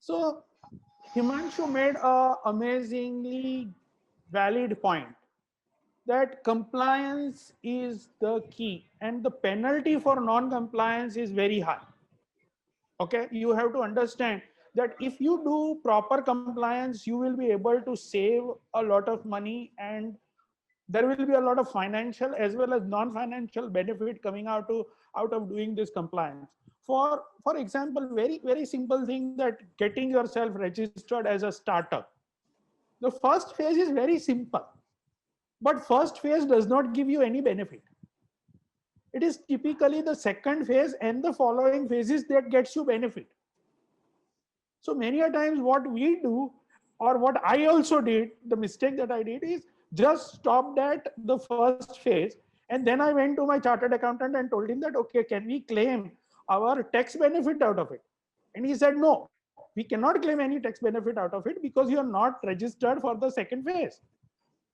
So Himanshu made a amazingly valid point that compliance is the key and the penalty for non-compliance is very high. Okay, you have to understand that if you do proper compliance, you will be able to save a lot of money, and there will be a lot of financial as well as non-financial benefit coming out of doing this compliance. For example, very simple thing, that getting yourself registered as a startup. The first phase is very simple, but first phase does not give you any benefit. It is typically the second phase and the following phases that gets you benefit. So many a times what we do, or what I also did, the mistake that I did is just stopped at the first phase. And then I went to my chartered accountant and told him that, okay, can we claim our tax benefit out of it? And he said, no, we cannot claim any tax benefit out of it because you are not registered for the second phase.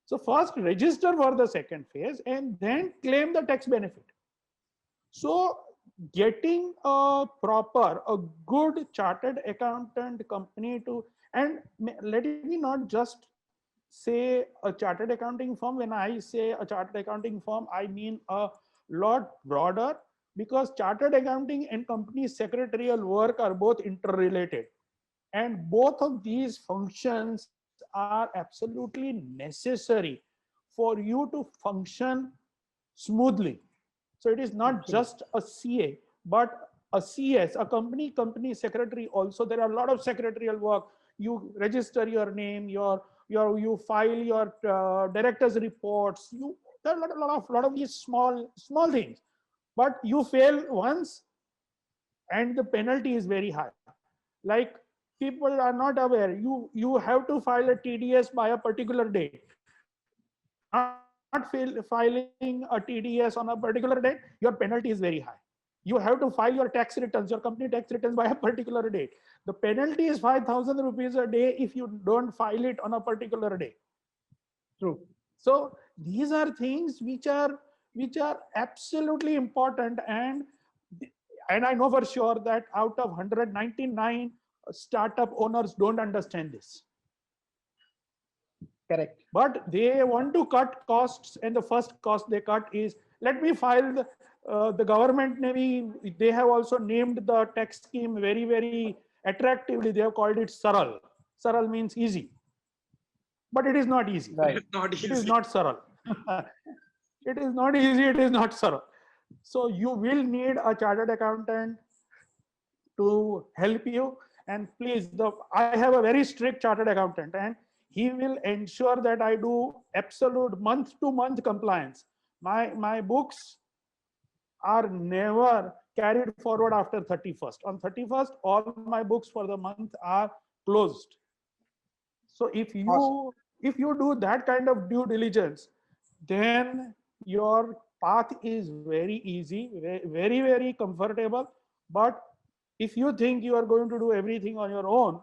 So first register for the second phase and then claim the tax benefit. So getting a good chartered accountant company to, and let me not just say a chartered accounting firm. When I say a chartered accounting firm, I mean a lot broader, because chartered accounting and company secretarial work are both interrelated. And both of these functions are absolutely necessary for you to function smoothly. So it is not Absolutely. just a CA, but a CS, a company secretary also. There are a lot of secretarial work. You register your name, you file your director's reports. There are a lot of these small things, but you fail once, and the penalty is very high. Like, people are not aware. You have to file a TDS by a particular date. Not filing a TDS on a particular date, your penalty is very high. You have to file your tax returns, your company tax returns by a particular date. The penalty is 5,000 rupees a day if you don't file it on a particular day. True. So these are things which are absolutely important. And I know for sure that out of 199 startup owners don't understand this, Correct. but they want to cut costs, and the first cost they cut is, let me file the government. Maybe they have also named the tax scheme very attractively. They have called it Saral. Saral means easy, but it is not easy. Right. It's not It is easy. not Saral. It is not easy, it is not Saral. So you will need a chartered accountant to help you. And please, I have a very strict chartered accountant, and he will ensure that I do absolute month to month compliance. My books are never carried forward after 31st. On 31st, all my books for the month are closed. So Awesome. if you do that kind of due diligence, then your path is very easy, very comfortable. But if you think you are going to do everything on your own,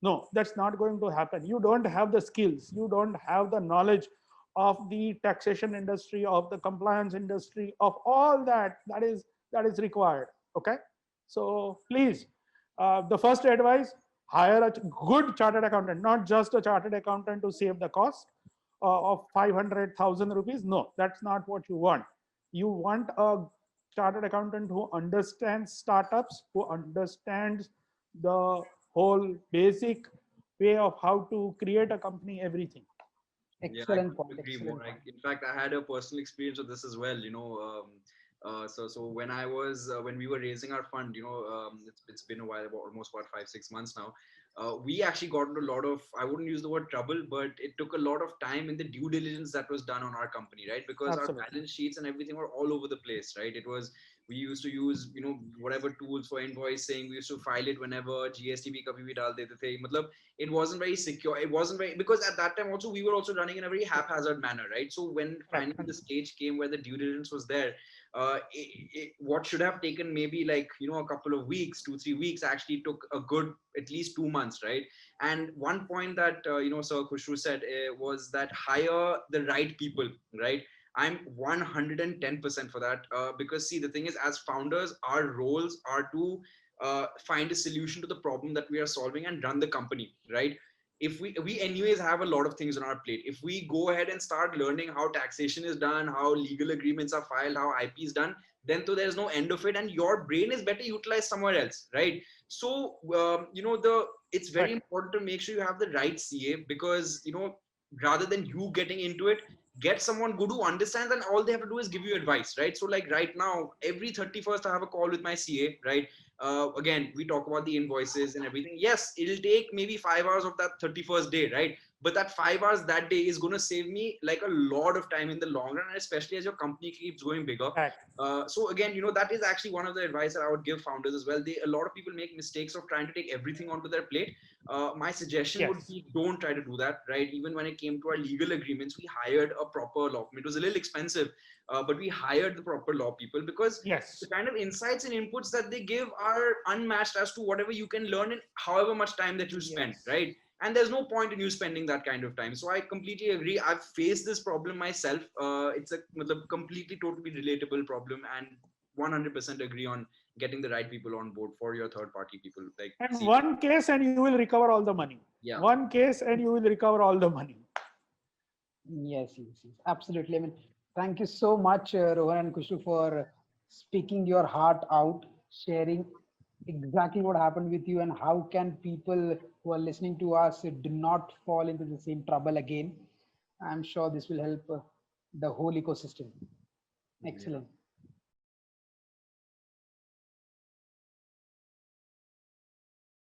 no, that's not going to happen. You don't have the skills, you don't have the knowledge of the taxation industry, of the compliance industry, of all that is required. Okay, so please, the first advice: hire a good chartered accountant, not just a chartered accountant to save the cost of 500,000 rupees. No, that's not what you want. You want a chartered accountant who understands startups, who understands the whole basic way of how to create a company, everything. Yeah, I Excellent couldn't point. agree more. Excellent point. In fact, I had a personal experience with this as well. So when I was when we were raising our fund, it's been a while, about almost about 5 6 months now. We actually got into a lot of, I wouldn't use the word trouble, but it took a lot of time in the due diligence that was done on our company, right? Because our Absolutely. balance sheets and everything were all over the place, right? It was, we used to use whatever tools for invoicing. We used to file it whenever GST bhi kabhi bhi dal dete the. Matlab, it wasn't very secure. It wasn't very, because at that time also we were also running in a very haphazard manner, right? So when finally the stage came where the due diligence was there, what should have taken maybe like a couple of weeks, 2 3 weeks, actually took a good at least 2 months, right? And one point that Sir Khushru said was that hire the right people, right? I'm 110% for that, because see, the thing is, as founders, our roles are to find a solution to the problem that we are solving and run the company, right? If we anyways have a lot of things on our plate. If we go ahead and start learning how taxation is done, how legal agreements are filed, how IP is done, then so there's no end of it, and your brain is better utilized somewhere else, right? So the it's very Right. important to make sure you have the right CA, because rather than you getting into it, get someone good who understands, and all they have to do is give you advice, right? So like right now, every 31st I have a call with my CA, right? Again, we talk about the invoices and everything. Yes, it'll take maybe 5 hours of that 31st day, right? But that 5 hours that day is going to save me like a lot of time in the long run, and especially as your company keeps going bigger. Right. So again, that is actually one of the advice that I would give founders as well. A lot of people make mistakes of trying to take everything onto their plate. My suggestion would Yes. be, don't try to do that, right? Even when it came to our legal agreements, we hired a proper law. It was a little expensive, but we hired the proper law people, because the Yes. kind of insights and inputs that they give are unmatched as to whatever you can learn in however much time that you spend, Yes. right? And there's no point in you spending that kind of time. So I completely agree. I've faced this problem myself. It's a completely totally relatable problem, and 100% agree on getting the right people on board for your third party people, like And CA. one case and you will recover all the money. Yeah. One case and you will recover all the money. Yes, yes, yes, absolutely. I mean, thank you so much, Rohan and Kushru, for speaking your heart out, sharing exactly what happened with you, and how can people who are listening to us do not fall into the same trouble again. I'm sure this will help the whole ecosystem. Yeah. Excellent.